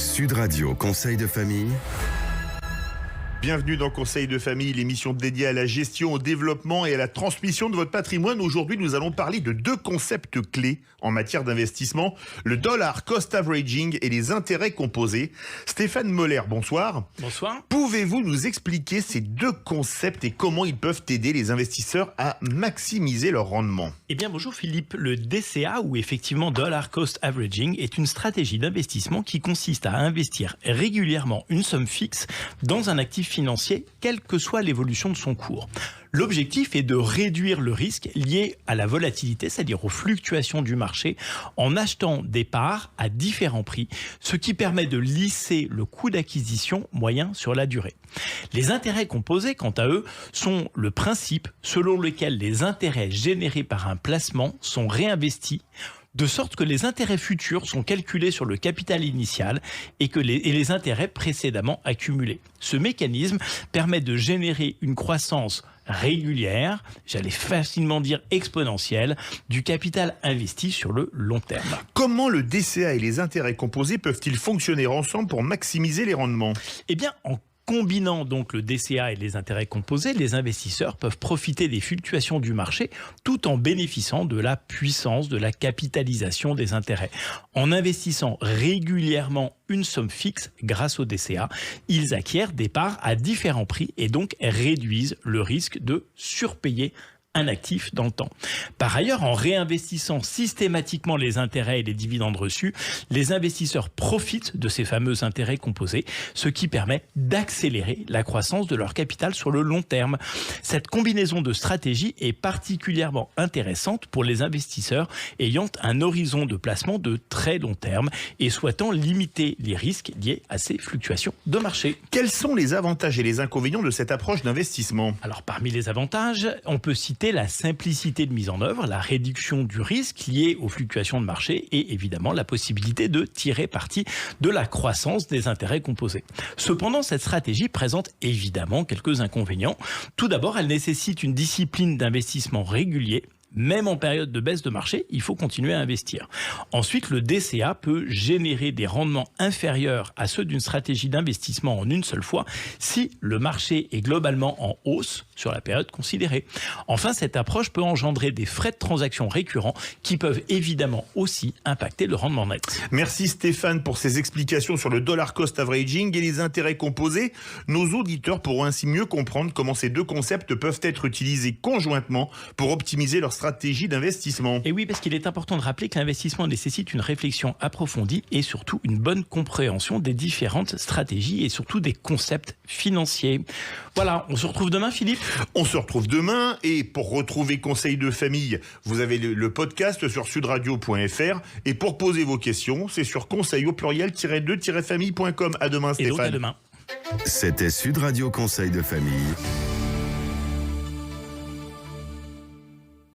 Sud Radio Conseil de famille. Bienvenue dans Conseil de famille, l'émission dédiée à la gestion, au développement et à la transmission de votre patrimoine. Aujourd'hui, nous allons parler de deux concepts clés en matière d'investissement, le dollar cost averaging et les intérêts composés. Stéphane Moller, bonsoir. Bonsoir. Pouvez-vous nous expliquer ces deux concepts et comment ils peuvent aider les investisseurs à maximiser leur rendement ? Eh bien, bonjour Philippe. Le DCA, ou effectivement dollar cost averaging, est une stratégie d'investissement qui consiste à investir régulièrement une somme fixe dans un actif financier, quelle que soit l'évolution de son cours. L'objectif est de réduire le risque lié à la volatilité, c'est-à-dire aux fluctuations du marché, en achetant des parts à différents prix, ce qui permet de lisser le coût d'acquisition moyen sur la durée. Les intérêts composés, quant à eux, sont le principe selon lequel les intérêts générés par un placement sont réinvestis, de sorte que les intérêts futurs sont calculés sur le capital initial et les intérêts précédemment accumulés. Ce mécanisme permet de générer une croissance régulière, j'allais facilement dire exponentielle, du capital investi sur le long terme. Comment le DCA et les intérêts composés peuvent-ils fonctionner ensemble pour maximiser les rendements ? Eh bien, en combinant donc le DCA et les intérêts composés, les investisseurs peuvent profiter des fluctuations du marché tout en bénéficiant de la puissance de la capitalisation des intérêts. En investissant régulièrement une somme fixe grâce au DCA, ils acquièrent des parts à différents prix et donc réduisent le risque de surpayer un actif dans le temps. Par ailleurs, en réinvestissant systématiquement les intérêts et les dividendes reçus, les investisseurs profitent de ces fameux intérêts composés, ce qui permet d'accélérer la croissance de leur capital sur le long terme. Cette combinaison de stratégies est particulièrement intéressante pour les investisseurs ayant un horizon de placement de très long terme et souhaitant limiter les risques liés à ces fluctuations de marché. Quels sont les avantages et les inconvénients de cette approche d'investissement ? Alors, parmi les avantages, on peut citer la simplicité de mise en œuvre, la réduction du risque lié aux fluctuations de marché et évidemment la possibilité de tirer parti de la croissance des intérêts composés. Cependant, cette stratégie présente évidemment quelques inconvénients. Tout d'abord, elle nécessite une discipline d'investissement régulier. Même en période de baisse de marché, il faut continuer à investir. Ensuite, le DCA peut générer des rendements inférieurs à ceux d'une stratégie d'investissement en une seule fois si le marché est globalement en hausse sur la période considérée. Enfin, cette approche peut engendrer des frais de transaction récurrents qui peuvent évidemment aussi impacter le rendement net. Merci Stéphane pour ces explications sur le dollar cost averaging et les intérêts composés. Nos auditeurs pourront ainsi mieux comprendre comment ces deux concepts peuvent être utilisés conjointement pour optimiser leur stratégie d'investissement. Et oui, parce qu'il est important de rappeler que l'investissement nécessite une réflexion approfondie et surtout une bonne compréhension des différentes stratégies et surtout des concepts financiers. Voilà, on se retrouve demain Philippe ? On se retrouve demain et pour retrouver Conseil de famille, vous avez le podcast sur sudradio.fr et pour poser vos questions, c'est sur conseil au pluriel-2-famille.com. À demain Stéphane. Et donc à demain. C'était Sud Radio Conseil de famille.